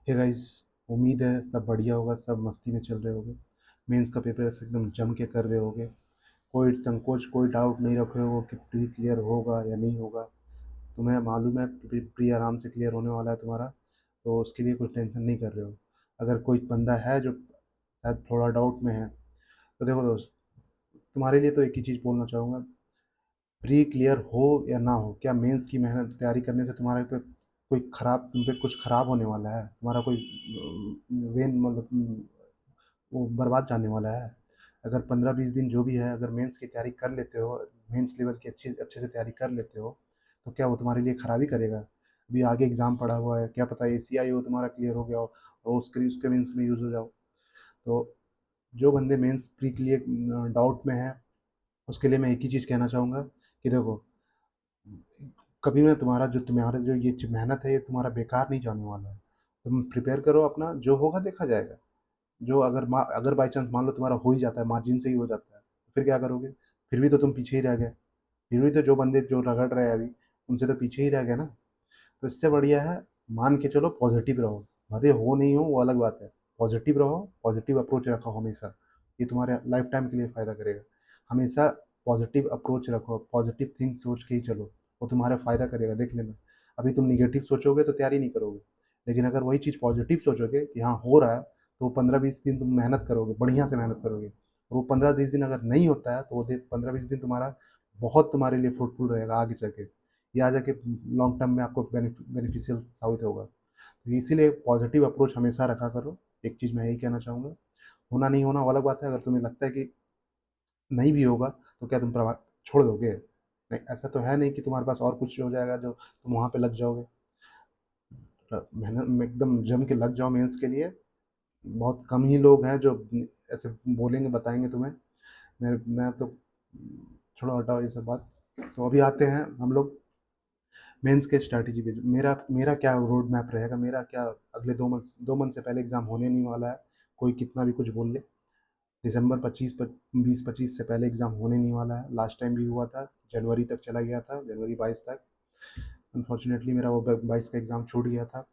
Hey guys, उम्मीद है सब बढ़िया होगा, सब मस्ती में चल रहे होगे। मेंस का पेपर ऐसे एकदम जम के कर रहे होगे। कोई संकोच, कोई डाउट नहीं रखे हो कि प्री क्लियर होगा या नहीं होगा। तुम्हें मालूम है प्री प्री आराम से क्लियर होने वाला है तुम्हारा, तो उसके लिए कोई टेंशन नहीं कर रहे हो। अगर कोई बंदा है जो शायद थोड़ा डाउट में है, तो देखो दोस्त, तुम्हारे लिए तो एक ही चीज़ बोलना चाहूँगा। प्री क्लियर हो या ना हो, क्या मेंस की मेहनत तैयारी करने से तुम्हारे पे कोई खराब, तुम पे कुछ खराब होने वाला है? तुम्हारा कोई वेन मतलब वो बर्बाद जाने वाला है? अगर 15-20 दिन जो भी है, अगर मेंस की तैयारी कर लेते हो, मेंस लेवल की अच्छी अच्छे से तैयारी कर लेते हो, तो क्या वो तुम्हारे लिए खराबी करेगा? अभी आगे एग्ज़ाम पड़ा हुआ है, क्या पता एसीआई हो तुम्हारा क्लियर हो गया हो और उसके मेंस में यूज़ हो जाओ। तो जो बंदे मेंस प्री के लिए डाउट में है, उसके लिए मैं एक ही चीज़ कहना चाहूँगा कि देखो, कभी ना तुम्हारा जो ये मेहनत है, ये तुम्हारा बेकार नहीं जाने वाला है। तुम प्रिपेयर करो अपना, जो होगा देखा जाएगा। जो अगर बाई चांस मान लो तुम्हारा हो ही जाता है, मार्जिन से ही हो जाता है, तो फिर क्या करोगे? फिर भी तो तुम पीछे ही रह गए। फिर भी तो जो बंदे जो रगड़ रहे हैं अभी, उनसे तो पीछे ही रह गए ना। तो इससे बढ़िया है, मान के चलो, पॉजिटिव रहो। भले हो नहीं हो वो अलग बात है। पॉजिटिव रहो, पॉजिटिव अप्रोच रखो हमेशा। ये तुम्हारे लाइफ टाइम के लिए फ़ायदा करेगा। हमेशा पॉजिटिव अप्रोच रखो, पॉजिटिव थिंक सोच के ही चलो। वो तुम्हारा फ़ायदा करेगा, देख लेना। अभी तुम निगेटिव सोचोगे तो तैयारी नहीं करोगे। लेकिन अगर वही चीज़ पॉजिटिव सोचोगे कि हाँ हो रहा है, तो 15-20 दिन तुम मेहनत करोगे, बढ़िया से मेहनत करोगे। और वो 15-20 दिन अगर नहीं होता है, तो वो 15-20 दिन तुम्हारा बहुत तुम्हारे लिए फ्रूटफुल रहेगा आगे जाके। ये आ जाके लॉन्ग टर्म में आपको बेनिफिशियल साबित होगा। तो इसीलिए पॉजिटिव अप्रोच हमेशा रखा करो। एक चीज़ मैं यही कहना चाहूँगा। होना नहीं होना वो अलग बात है। अगर तुम्हें लगता है कि नहीं भी होगा, तो क्या तुम छोड़ दोगे? नहीं, ऐसा तो है नहीं कि तुम्हारे पास और कुछ हो जाएगा जो तुम वहाँ पे लग जाओगे। मेहनत में एकदम जम के लग जाओ मेंस के लिए। बहुत कम ही लोग हैं जो ऐसे बोलेंगे, बताएंगे तुम्हें। मैं तो छोड़ो, हटाओ ये सब बात। तो अभी आते हैं हम लोग मेंस के स्ट्रैटेजी पे। मेरा मेरा क्या रोड मैप रहेगा, मेरा क्या अगले 2 मंथ से पहले एग्ज़ाम होने नहीं वाला है। कोई कितना भी कुछ बोल ले, दिसंबर 20-25 से पहले एग्ज़ाम होने नहीं वाला है। लास्ट टाइम भी हुआ था, जनवरी तक चला गया था, जनवरी 22 तक। अनफॉर्चुनेटली मेरा वो 22 का एग्ज़ाम छूट गया था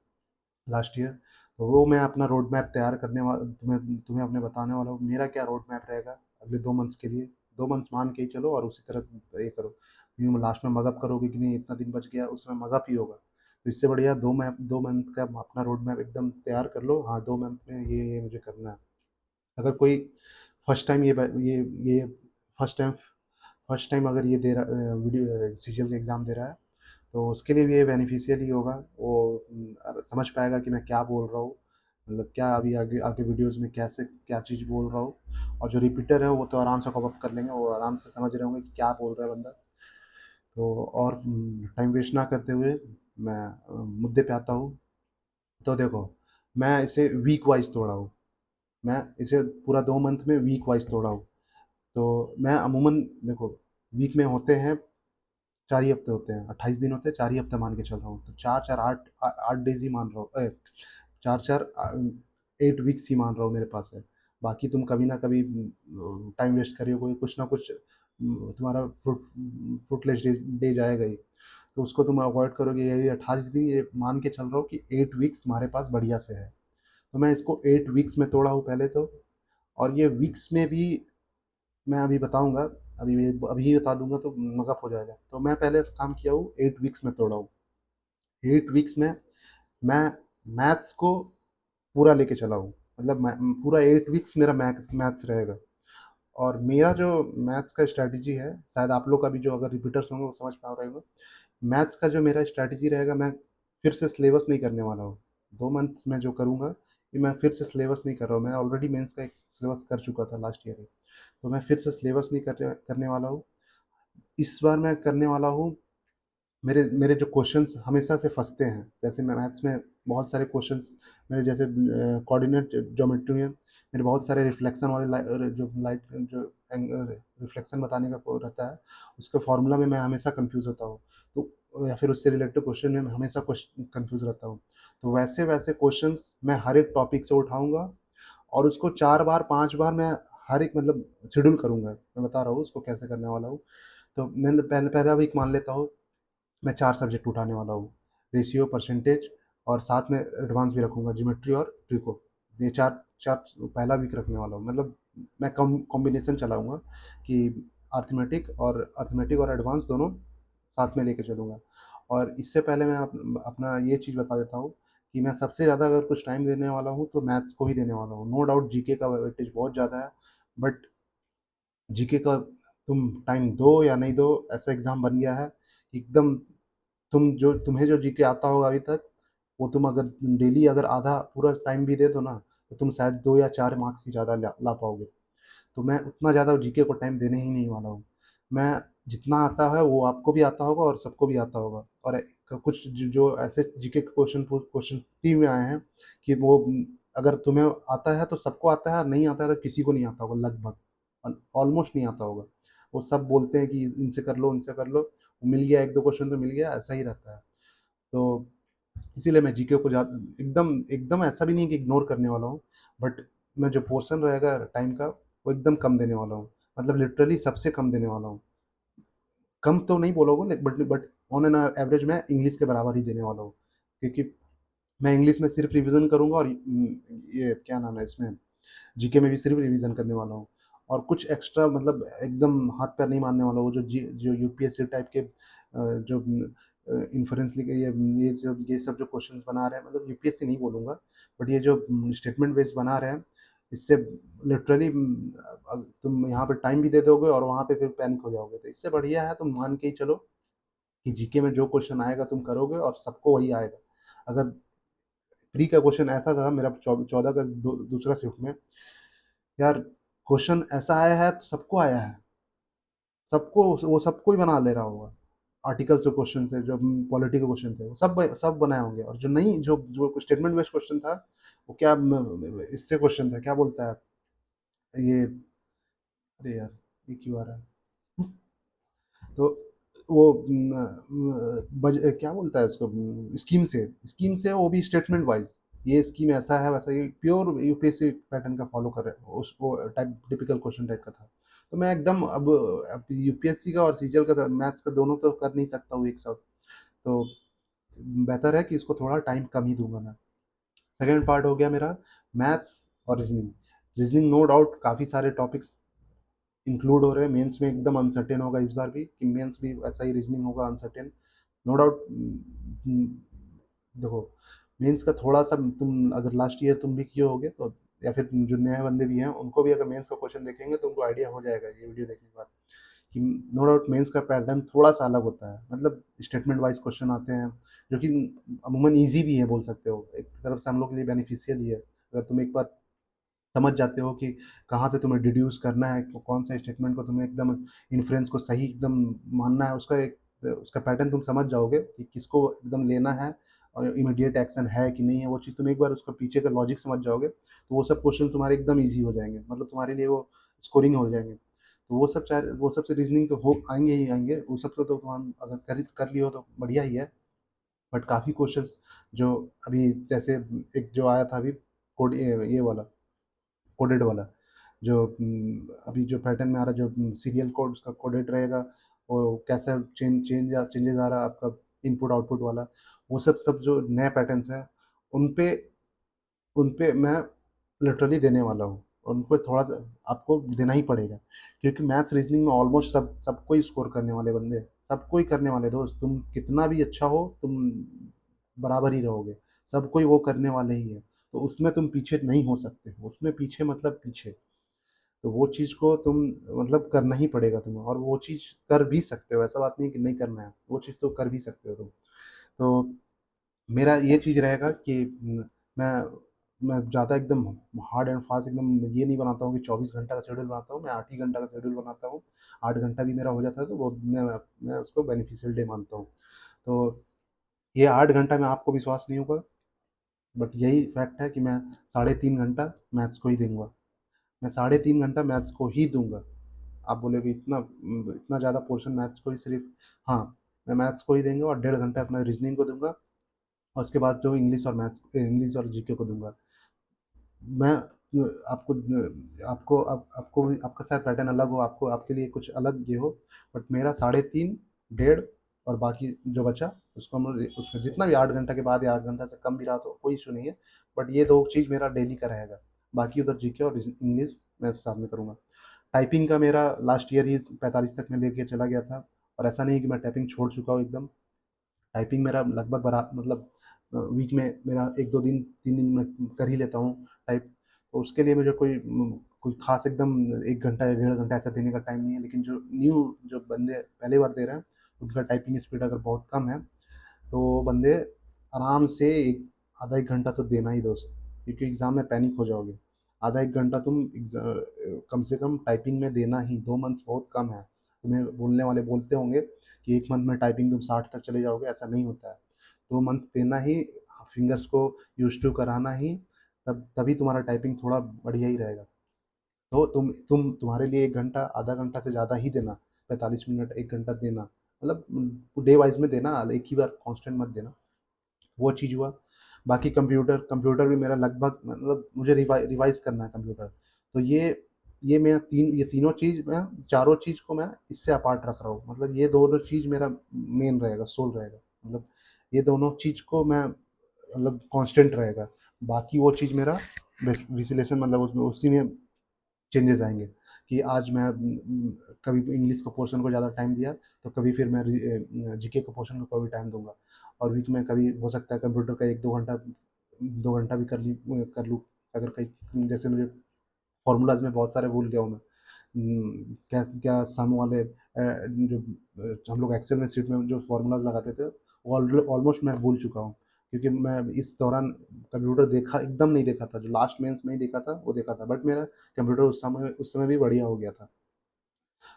लास्ट ईयर। तो वो मैं अपना रोड मैप तैयार करने वाला, तुम्हें तुम्हें अपने बताने वाला हूँ। मेरा क्या रोड मैप रहेगा अगले 2 मंथ्स के लिए। 2 मंथ्स मान के ही चलो, और उसी तरह ये करो। यूँ लास्ट में मगअप करोगे कि नहीं इतना दिन बच गया, उसमें मगअप ही होगा। तो इससे बढ़िया 2 मंथ का अपना रोड मैप एकदम तैयार कर लो। हाँ, 2 मंथ में ये मुझे करना है। अगर कोई फर्स्ट टाइम ये फर्स्ट टाइम अगर ये दे रहा वीडियो सीजीएल का एग्ज़ाम दे रहा है, तो उसके लिए भी ये बेनिफिशियल ही होगा। वो समझ पाएगा कि मैं क्या बोल रहा हूँ, मतलब क्या अभी आगे आगे वीडियोस में कैसे क्या चीज़ बोल रहा हूँ। और जो रिपीटर है वो तो आराम से कवर अप कर लेंगे, वो आराम से समझ रहे होंगे कि क्या बोल रहा है बंदा। तो और टाइम वेस्ट ना करते हुए मैं मुद्दे पे आता हूँ। तो देखो, मैं इसे वीक वाइज तोड़ा हूँ। मैं इसे पूरा 2 मंथ में वीक वाइज तोड़ा हूँ। तो मैं अमूमन, देखो, वीक में होते हैं 4 ही हफ्ते होते हैं, 28 दिन होते हैं, 4 ही हफ्ते मान के चल रहा हूँ। तो 4-4 8 डेज़ ही मान रहा हूँ, 4-4 8 वीक्स ही मान रहा हूँ मेरे पास है। बाकी तुम कभी ना कभी टाइम वेस्ट करोगे, कुछ ना कुछ तुम्हारा फ्रूटलेस डे जाएगा ही। तो उसको तुम अवॉइड करोगे। यही 28 दिन ये मान के चल रहा हूँ कि 8 वीक्स तुम्हारे पास बढ़िया से है। तो मैं इसको 8 वीक्स में तोड़ा हूँ पहले तो। और ये वीक्स में भी मैं अभी बताऊँगा, अभी बता दूँगा तो मगअप हो जाएगा। तो मैं पहले काम किया हूँ, 8 वीक्स में तोड़ा हूँ। 8 वीक्स में मैं मैथ्स को पूरा लेके चला हूँ। मतलब मैं पूरा 8 वीक्स मेरा मैथ्स रहेगा। और मेरा जो मैथ्स का स्ट्रैटेजी है, शायद आप लोग का भी, जो अगर रिपीटर्स होंगे वो समझ पा रहे होंगे। मैथ्स का जो मेरा स्ट्रैटेजी रहेगा, मैं फिर से सिलेबस नहीं करने वाला हूँ। 2 मंथ्स में जो करूँगा, ये मैं फिर से सिलेबस नहीं कर रहा हूँ। मैं ऑलरेडी मेंस का एक सिलेबस कर चुका था लास्ट ईयर ही। तो मैं फिर से सिलेबस नहीं करने वाला हूँ। इस बार मैं करने वाला हूँ, मेरे मेरे जो क्वेश्चंस हमेशा से फँसते हैं, जैसे मैं मैथ्स में बहुत सारे क्वेश्चंस मेरे, जैसे कोऑर्डिनेट ज्योमेट्री में मेरे बहुत सारे रिफ्लेक्शन वाले जो लाइट जो रिफ्लेक्शन बताने का वो रहता है, उसके फार्मूला में मैं हमेशा कंफ्यूज होता हूँ। तो या फिर उससे रिलेटेड क्वेश्चन में मैं हमेशा कंफ्यूज रहता हूँ। तो वैसे वैसे क्वेश्चंस मैं हर एक टॉपिक से उठाऊंगा, और उसको 4 बार 5 बार मैं हर एक, मतलब शेड्यूल करूंगा। मैं बता रहा हूँ उसको कैसे करने वाला हूँ। तो मैं पहला वीक मान लेता हूँ, मैं 4 सब्जेक्ट उठाने वाला हूँ। रेशियो, परसेंटेज और साथ में एडवांस भी रखूँगा, ज्योमेट्री और ट्रिको। ये 4 4 पहला वीक रखने वाला हूँ। मतलब मैं कॉम्बिनेशन चलाऊँगा कि अर्थमेटिक और एडवांस दोनों साथ में लेके चलूँगा। और इससे पहले मैं अपना ये चीज़ बता देता हूँ कि मैं सबसे ज़्यादा अगर कुछ टाइम देने वाला हूँ तो मैथ्स को ही देने वाला हूँ। नो डाउट जीके का वेटेज बहुत ज़्यादा है, बट जीके का तुम टाइम दो या नहीं दो, ऐसा एग्ज़ाम बन गया है एकदम। तुम्हें जो जीके आता होगा अभी तक, वो तुम अगर डेली अगर आधा पूरा टाइम भी दे दो ना, तो तुम शायद 2 या 4 मार्क्स ही ज़्यादा ला ला पाओगे। तो मैं उतना ज़्यादा जीके को टाइम देने ही नहीं वाला हूँ। मैं जितना आता है वो आपको भी आता होगा और सबको भी आता होगा। और कुछ जो ऐसे जीके के क्वेश्चन फ्री में आए हैं कि वो अगर तुम्हें आता है तो सबको आता है, नहीं आता है तो किसी को नहीं आता होगा लगभग, ऑलमोस्ट नहीं आता होगा। वो सब बोलते हैं कि इनसे कर लो, इनसे कर लो, मिल गया 1-2 क्वेश्चन तो मिल गया, ऐसा ही रहता है। तो इसीलिए मैं जीके को एकदम एकदम ऐसा भी नहीं कि इग्नोर करने वाला हूँ, बट मैं जो पोर्शन रहेगा टाइम का वो एकदम कम देने वाला हूँ। मतलब लिटरली सबसे कम देने वाला हूँ। कम तो नहीं बोलोगे, बट ऑन एन एवरेज मैं इंग्लिश के बराबर ही देने वाला हूँ, क्योंकि मैं इंग्लिश में सिर्फ रिवीजन करूंगा और ये क्या नाम है इसमें, जीके में भी सिर्फ रिवीजन करने वाला हूँ। और कुछ एक्स्ट्रा मतलब एकदम हाथ पैर नहीं मारने वाला हूँ। जो यूपीएससी टाइप के जो इन्फ्रेंस ये सब जो क्वेश्चंस बना रहे हैं, मतलब यूपीएससी नहीं बोलूँगा, बट ये जो स्टेटमेंट बेस्ड बना रहे हैं, इससे लिटरली तुम यहाँ पे टाइम भी दे दोगे और वहाँ पे फिर पैनिक हो जाओगे। तो इससे बढ़िया है तुम मान के ही चलो कि जीके में जो क्वेश्चन आएगा तुम करोगे और सबको वही आएगा। अगर प्री का क्वेश्चन ऐसा था मेरा 14 का दूसरा शिफ्ट में, यार क्वेश्चन ऐसा आया है तो सबको आया है, सबको वो सबको ही बना ले रहा होगा। आर्टिकल से क्वेश्चन से जो पॉलिटी के क्वेश्चन थे वो सब बनाए होंगे, और जो नहीं जो स्टेटमेंट बेस्ड क्वेश्चन था वो क्या इससे क्वेश्चन था, क्या बोलता है ये, अरे यार ये क्यों आ रहा है, तो वो क्या बोलता है उसको, स्कीम से वो भी स्टेटमेंट वाइज, ये स्कीम ऐसा है वैसा, ये प्योर यूपीएससी पैटर्न का फॉलो कर रहे हैं, उस वो टाइप टिपिकल क्वेश्चन टाइप का था। तो मैं एकदम अब यूपीएससी का और सीजीएल का मैथ्स का दोनों तो कर नहीं सकता हूँ एक साथ। तो बेहतर है कि इसको थोड़ा टाइम कम ही दूंगा मैं। सेकेंड पार्ट हो गया मेरा मैथ्स और रीजनिंग। रीजनिंग नो डाउट काफ़ी सारे टॉपिक्स इंक्लूड हो रहे हैं। मेंस में एकदम अनसर्टेन होगा इस बार भी, कि मेंस भी ऐसा ही रीजनिंग होगा अनसर्टेन, नो डाउट। देखो, मेंस का थोड़ा सा तुम अगर लास्ट ईयर तुम भी किए होगे तो, या फिर जो नए बंदे भी हैं उनको भी अगर मेंस का क्वेश्चन देखेंगे तो उनको आइडिया हो जाएगा ये वीडियो देखने के बाद, कि नो डाउट मेंस का पैटर्न थोड़ा सा अलग होता है। मतलब स्टेटमेंट वाइज क्वेश्चन आते हैं जो कि अमूमन ईजी भी है बोल सकते हो, एक तरफ से हम लोग के लिए बेनिफिशियल ही है। अगर तुम एक बार समझ जाते हो कि कहाँ से तुम्हें डिड्यूस करना है, कौन सा स्टेटमेंट को तुम्हें एकदम इन्फ्रेंस को सही एकदम मानना है, उसका पैटर्न तुम समझ जाओगे कि किसको एकदम लेना है और इमीडिएट एक्शन है कि नहीं है, वो चीज़ तुम एक बार उसका पीछे का लॉजिक समझ जाओगे तो वो सब क्वेश्चन तुम्हारे एकदम ईजी हो जाएंगे, मतलब तुम्हारे लिए वो स्कोरिंग हो जाएंगे। तो वो सब से रीजनिंग तो हो आएंगे ही आएंगे, वो सब तो तुम अगर कर लियो तो बढ़िया ही है। बट काफ़ी क्वेश्चंस जो अभी जैसे एक जो आया था अभी कोड ये वाला कोडेड वाला, जो अभी जो पैटर्न में आ रहा है, जो सीरियल कोड उसका कोडेड रहेगा, वो कैसा चेंजेस आ रहा है आपका इनपुट आउटपुट वाला, वो सब जो नए पैटर्न्स हैं उन पे उन पे मैं लिटरली देने वाला हूँ, और उनको थोड़ा सा आपको देना ही पड़ेगा, क्योंकि मैथ्स रीजनिंग में ऑलमोस्ट सबको ही स्कोर करने वाले बंदे, सबको ही करने वाले दोस्त, तुम कितना भी अच्छा हो तुम बराबर ही रहोगे, सबको ही वो करने वाले ही है। तो उसमें तुम पीछे नहीं हो सकते, उसमें पीछे मतलब पीछे। तो वो चीज़ को तुम मतलब करना ही पड़ेगा तुम्हें, और वो चीज़ कर भी सकते हो, ऐसा बात नहीं है कि नहीं करना है, वो चीज़ तो कर भी सकते हो तुम। तो मेरा ये चीज़ रहेगा कि मैं मैं ज़्यादा एकदम हार्ड एंड फास्ट एकदम ये नहीं बनाता हूँ कि 24 घंटा का शेड्यूल बनाता हूँ, मैं 8 ही घंटा का शेड्यूल बनाता हूँ। 8 घंटा भी मेरा हो जाता है तो वो मैं उसको बेनिफिशियल डे मानता हूँ। तो ये 8 घंटा में आपको विश्वास नहीं होगा, बट यही फैक्ट है कि मैं साढ़े 3 घंटा मैथ्स को ही दूँगा। मैं साढ़े 3 घंटा मैथ्स को ही दूँगा। आप बोलोगे इतना ज़्यादा पोर्शन मैथ्स को ही सिर्फ, हाँ, मैं मैथ्स को ही देंगे और 1.5 घंटा अपना रीजनिंग को दूँगा, और उसके बाद जो इंग्लिश और जीके को दूँगा। मैं आपको आपको आपका शायद पैटर्न अलग हो, आपको आपके लिए कुछ अलग ये हो, बट मेरा 3.5 डेढ़ और बाकी जो बचा उसको हम उसका जितना भी 8 घंटा के बाद या 8 घंटा से कम भी रहा तो कोई इश्यू नहीं है, बट ये 2 चीज़ मेरा डेली का रहेगा। बाकी उधर जीके और इंग्लिश मैं साथ में करूँगा। टाइपिंग का मेरा लास्ट ईयर ही 45 तक मैं लेके चला गया था, और ऐसा नहीं है कि मैं टाइपिंग छोड़ चुका हूँ एकदम। टाइपिंग मेरा लगभग मतलब वीक में मेरा 1-2 दिन 3 दिन में कर ही लेता हूँ टाइप। तो उसके लिए मुझे कोई ख़ास एकदम 1 घंटा या डेढ़ घंटा ऐसा देने का टाइम नहीं है। लेकिन जो बंदे पहली बार दे रहे हैं, उनका टाइपिंग स्पीड अगर बहुत कम है, तो वो बंदे आराम से एक आधा 1 घंटा तो देना ही दोस्त, क्योंकि एग्ज़ाम में पैनिक हो जाओगे। आधा 1 घंटा तुम कम से कम टाइपिंग में देना ही, 2 मंथ्स बहुत कम है। तुम्हें बोलने वाले बोलते होंगे कि 1 मंथ में टाइपिंग तुम 60 तक चले जाओगे, ऐसा नहीं होता है। 2 मंथ्स देना ही, फिंगर्स को यूज़ टू कराना ही, तब तभी तुम्हारा टाइपिंग थोड़ा बढ़िया ही रहेगा। तो तुम्हारे लिए 1 घंटा, आधा घंटा से ज़्यादा ही देना, 45 मिनट 1 घंटा देना, मतलब डे वाइज़ में देना, एक ही बार कांस्टेंट मत देना। वो चीज़ हुआ। बाकी कंप्यूटर भी मेरा लगभग, मतलब मुझे रिवाइज़ करना है कंप्यूटर। तो ये तीनों चीज़ मैं, चारों चीज़ को मैं इससे अपार्ट रख रहा हूँ। मतलब ये दोनों चीज़ मेरा मेन रहेगा, सोल रहेगा। मतलब ये दोनों चीज़ को मैं, मतलब कांस्टेंट रहेगा। बाकी वो चीज़ मेरा विज़ुअलाइज़ेशन, मतलब उसमें उसी में चेंजेस आएँगे, कि आज मैं कभी इंग्लिश के पोर्शन को ज़्यादा टाइम दिया, तो कभी फिर मैं जीके के पोर्शन को कभी टाइम दूँगा। और वीक में कभी हो सकता है कंप्यूटर का 2 घंटा भी कर लूँ। अगर कहीं जैसे मुझे फ़ॉर्मूलाज़ में बहुत सारे भूल गया हूँ मैं। क्या क्या सम वाले जो हम लोग एक्सेल में शीट में जो फ़ॉर्मूलाज़ लगाते थे, वो ऑलमोस्ट मैं भूल चुका हूँ। क्योंकि मैं इस दौरान कंप्यूटर देखा एकदम नहीं देखा था, जो लास्ट मेंस में ही देखा था, वो देखा था। बट मेरा कंप्यूटर उस समय भी बढ़िया हो गया था।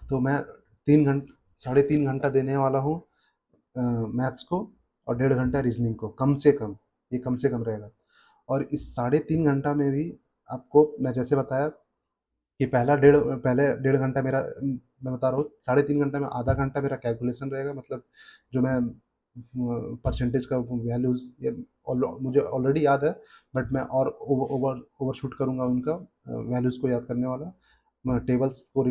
तो मैं 3 साढ़े 3 घंटा देने वाला हूँ मैथ्स को, और डेढ़ घंटा रीज़निंग को, कम से कम। ये कम से कम रहेगा। और इस साढ़े 3 घंटा में भी आपको मैं जैसे बताया कि पहले डेढ़ घंटा मेरा, मैं बता रहा हूँ, साढ़े 3 घंटा में आधा घंटा मेरा कैलकुलेशन रहेगा। मतलब जो मैं परसेंटेज का वैल्यूज़, ये मुझे ऑलरेडी याद है, बट मैं और ओवरशूट करूँगा उनका वैल्यूज़ को याद करने वाला। मैं टेबल्स को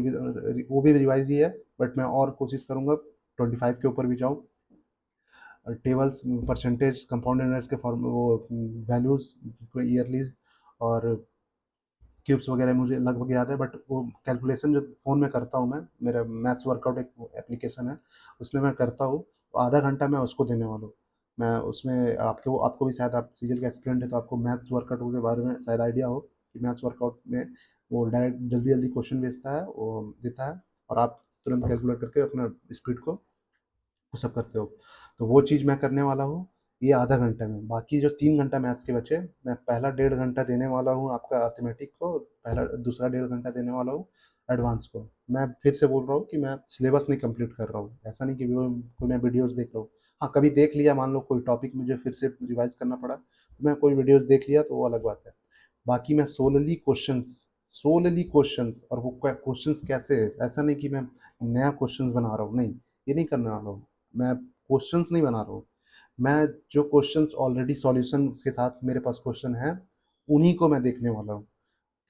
वो भी रिवाइज़ ही है, बट मैं और कोशिश करूँगा 25 के ऊपर भी जाऊँ। टेबल्स, परसेंटेज, कंपाउंड इंटरेस्ट के फॉर्म, वो वैल्यूज़ ईयरली, और क्यूब्स वगैरह मुझे लगभग याद है। बट वो कैलकुलेशन जो फ़ोन में करता हूँ मैं, मेरा मैथ्स वर्कआउट एक एप्लीकेशन है, उसमें मैं करता हूँ। तो आधा घंटा मैं उसको देने वाला हूँ। मैं उसमें आपको भी शायद, आप सीजीएल के एस्पिरेंट है, तो आपको मैथ्स वर्कआउट के बारे में शायद आइडिया हो कि मैथ्स वर्कआउट में वो डायरेक्ट जल्दी जल्दी क्वेश्चन भेजता है, वो देता है, और आप तुरंत कैलकुलेट करके अपना स्पीड को वो सब करते हो। तो वो चीज़ मैं करने वाला हूँ ये आधा घंटे में। बाकी जो 3 घंटा मैथ्स के बचे, मैं पहला डेढ़ घंटा देने वाला हूँ आपका अर्थमेटिक को, पहला दूसरा डेढ़ घंटा देने वाला हूँ एडवांस को। मैं फिर से बोल रहा हूँ कि मैं सिलेबस नहीं कंप्लीट कर रहा हूँ। ऐसा नहीं कि कोई मैं वीडियोज़ देख रहा हूँ। हाँ, कभी देख लिया, मान लो कोई टॉपिक मुझे फिर से रिवाइज़ करना पड़ा, तो मैं कोई वीडियोज़ देख लिया तो वो अलग बात है। बाकी मैं सोलली क्वेश्चंस, और वो क्वेश्चंस कैसे है, ऐसा नहीं कि मैं नया क्वेश्चंस बना रहा हूँ, नहीं, ये नहीं करने वाला हूँ। मैं क्वेश्चंस नहीं बना रहा हूँ। मैं जो क्वेश्चंस ऑलरेडी सॉल्यूशन के साथ मेरे पास क्वेश्चन है, उन्हीं को मैं देखने वाला हूँ।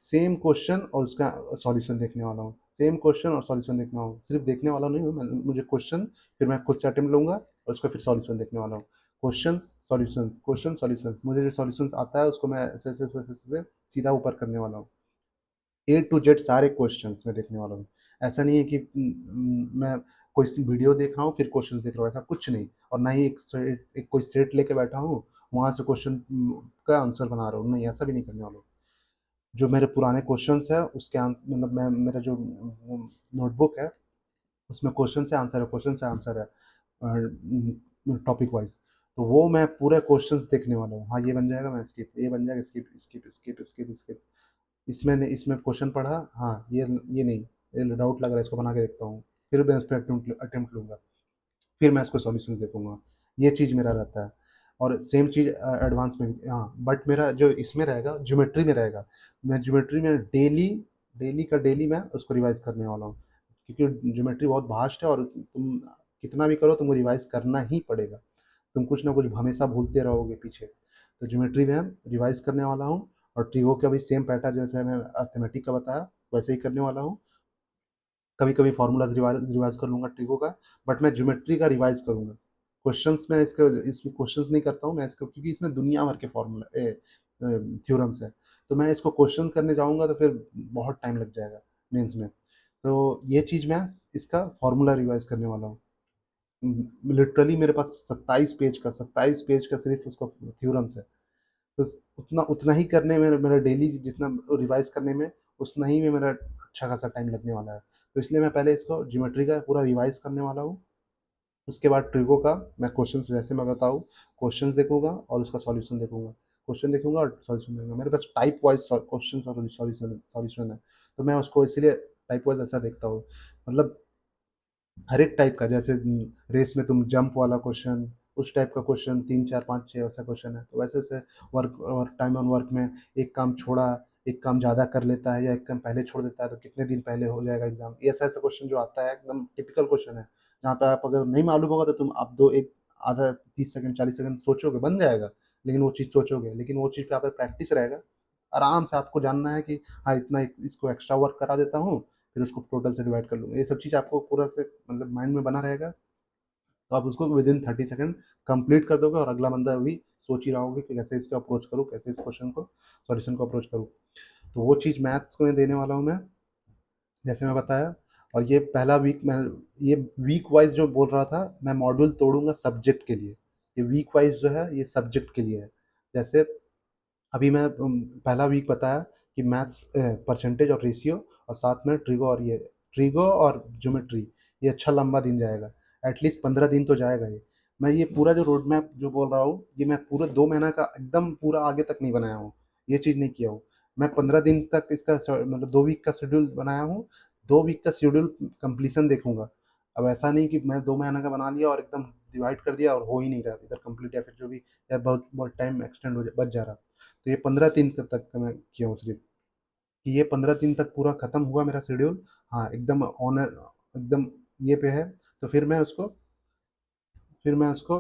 सेम क्वेश्चन और उसका सॉल्यूशन देखने वाला हूँ, सेम क्वेश्चन और सॉल्यूशन देखने वाला हूँ। सिर्फ देखने वाला नहीं हूँ मैं, मुझे क्वेश्चन, फिर मैं खुद से अटेम्प्ट लूँगा और उसका फिर सॉल्यूशन देखने वाला हूँ। क्वेश्चन सॉल्यूशंस, मुझे जो सॉल्यूशंस आता है उसको मैं ऐसे सीधा ऊपर करने वाला हूँ। ए टू जेड सारे क्वेश्चंस मैं देखने वाला हूँ। ऐसा नहीं है कि मैं कोई सी वीडियो देख रहा हूँ फिर क्वेश्चंस देख रहा हूँ, ऐसा कुछ नहीं। और ना ही एक कोई सेट लेके बैठा हूँ, वहाँ से क्वेश्चन का आंसर बना रहा हूँ, नहीं, ऐसा भी नहीं करने वाला हूँ। जो मेरे पुराने क्वेश्चंस है उसके आंसर, मतलब मैं मेरा जो नोटबुक है उसमें क्वेश्चन से आंसर है टॉपिक वाइज। तो वो मैं पूरे क्वेश्चंस देखने वाला हूँ। हाँ, ये बन जाएगा, मैं स्किप, ये बन जाएगा, skip skip skip skip skip. इसमें क्वेश्चन पढ़ा, हाँ, ये नहीं, ये डाउट लग रहा है, इसको बना के देखता हूँ। फिर मैं इस पर अटेम्प्ट लूँगा, फिर मैं इसको सॉल्यूशंस देखूँगा। ये चीज़ मेरा रहता है। और सेम चीज़ एडवांस में भी, हाँ, बट मेरा जो इसमें रहेगा, ज्योमेट्री में रहेगा। मैं ज्योमेट्री में डेली, डेली का डेली मैं उसको रिवाइज़ करने वाला हूँ। क्योंकि ज्योमेट्री बहुत वास्ट है, और तुम कितना भी करो तुमको रिवाइज़ करना ही पड़ेगा। तुम कुछ ना कुछ हमेशा भूलते रहोगे पीछे। तो ज्योमेट्री में रिवाइज़ करने वाला हूँ, और ट्रिगो का भी सेम पैटर्न जैसे मैं अर्थमेटिक का बताया, वैसे ही करने वाला हूँ। कभी कभी फार्मूलाज रिवाइज कर लूँगा ट्रिगो का, बट मैं ज्योमेट्री का रिवाइज करूँगा। क्वेश्चंस में इसमें क्वेश्चंस नहीं करता हूँ मैं इसको, क्योंकि इसमें दुनिया भर के फार्मूला थ्योरम्स है। तो मैं इसको क्वेश्चन करने जाऊँगा तो फिर बहुत टाइम लग जाएगा मेंस में। तो ये चीज़ मैं इसका फार्मूला रिवाइज करने वाला हूँ। लिटरली मेरे पास 27 पेज का सिर्फ उसका थ्योरम्स है। तो उतना उतना ही करने में मेरा डेली जितना रिवाइज करने में, उतना ही में मेरा अच्छा खासा टाइम लगने वाला है। तो इसलिए मैं पहले इसको ज्योमेट्री का पूरा रिवाइज करने वाला हूँ। उसके बाद ट्रिगो का मैं क्वेश्चंस, जैसे मैं बताऊँ, क्वेश्चंस देखूंगा और उसका सॉल्यूशन देखूंगा। क्वेश्चन देखूंगा और सॉल्यूशन देखूंगा। मेरे पास टाइप वाइज क्वेश्चन और सॉल्यूशन सॉल्यूशन है। तो मैं उसको इसलिए टाइप वाइज ऐसा देखता हूँ, मतलब हर एक टाइप का, जैसे रेस में तुम जंप वाला क्वेश्चन, उस टाइप का क्वेश्चन 3 4 5 6 वैसा क्वेश्चन है। तो वैसे वैसे वर्क टाइम ऑन वर्क में एक काम छोड़ा, एक काम ज़्यादा कर लेता है या एक काम पहले छोड़ देता है तो कितने दिन पहले हो जाएगा एग्जाम, ये ऐसा ऐसा क्वेश्चन जो आता है एकदम टिपिकल क्वेश्चन है, जहाँ पे आप अगर नहीं मालूम होगा तो तुम आप दो एक आधा 30 सेकंड 40 सेकंड सोचोगे बन जाएगा। लेकिन वो चीज़ सोचोगे, लेकिन वो चीज़ पे आप प्रैक्टिस रहेगा, आराम से आपको जानना है कि हाँ इतना इसको एक्स्ट्रा वर्क करा देता हूँ, फिर उसको टोटल से डिवाइड कर लूँगा। ये सब चीज़ आपको पूरा से मतलब माइंड में बना रहेगा। तो आप उसको विदिन 30 सेकंड कंप्लीट कर दोगे और अगला बंदा भी सोच ही रहा होगा कि कैसे इसको अप्रोच करूँ, कैसे इस क्वेश्चन को सॉल्यूशन को अप्रोच करूँ। तो वो चीज़ मैथ्स को मैं देने वाला हूँ मैं, जैसे मैं बताया। और ये पहला वीक मैं, ये वीक वाइज जो बोल रहा था, मैं मॉड्यूल तोड़ूंगा सब्जेक्ट के लिए। ये वीक वाइज जो है ये सब्जेक्ट के लिए है। जैसे अभी मैं पहला वीक बताया कि मैथ्स परसेंटेज और रेशियो, और साथ में ट्रिगो और ज्योमेट्री, ये अच्छा लंबा दिन जाएगा। एटलीस्ट 15 दिन तो जाएगा ये। मैं ये पूरा जो रोड मैप जो बोल रहा हूँ, ये मैं पूरा 2 महीना का एकदम पूरा आगे तक नहीं बनाया हूँ, ये चीज़ नहीं किया हूँ। मैं 15 दिन तक इसका मतलब 2 वीक का शेड्यूल बनाया हूँ। 2 वीक का शेड्यूल कंप्लीसन देखूंगा। अब ऐसा नहीं कि मैं 2 महीना का बना लिया और एकदम डिवाइड कर दिया और हो ही नहीं रहा इधर कंप्लीट, या फिर जो भी, या बहुत बहुत टाइम एक्सटेंड बच जा रहा। तो ये 15 दिन तक का मैं किया हूँ सिर्फ, कि ये 15 दिन तक पूरा खत्म हुआ मेरा शेड्यूल। हाँ एकदम ऑनर, एकदम ये पे है। तो फिर मैं उसको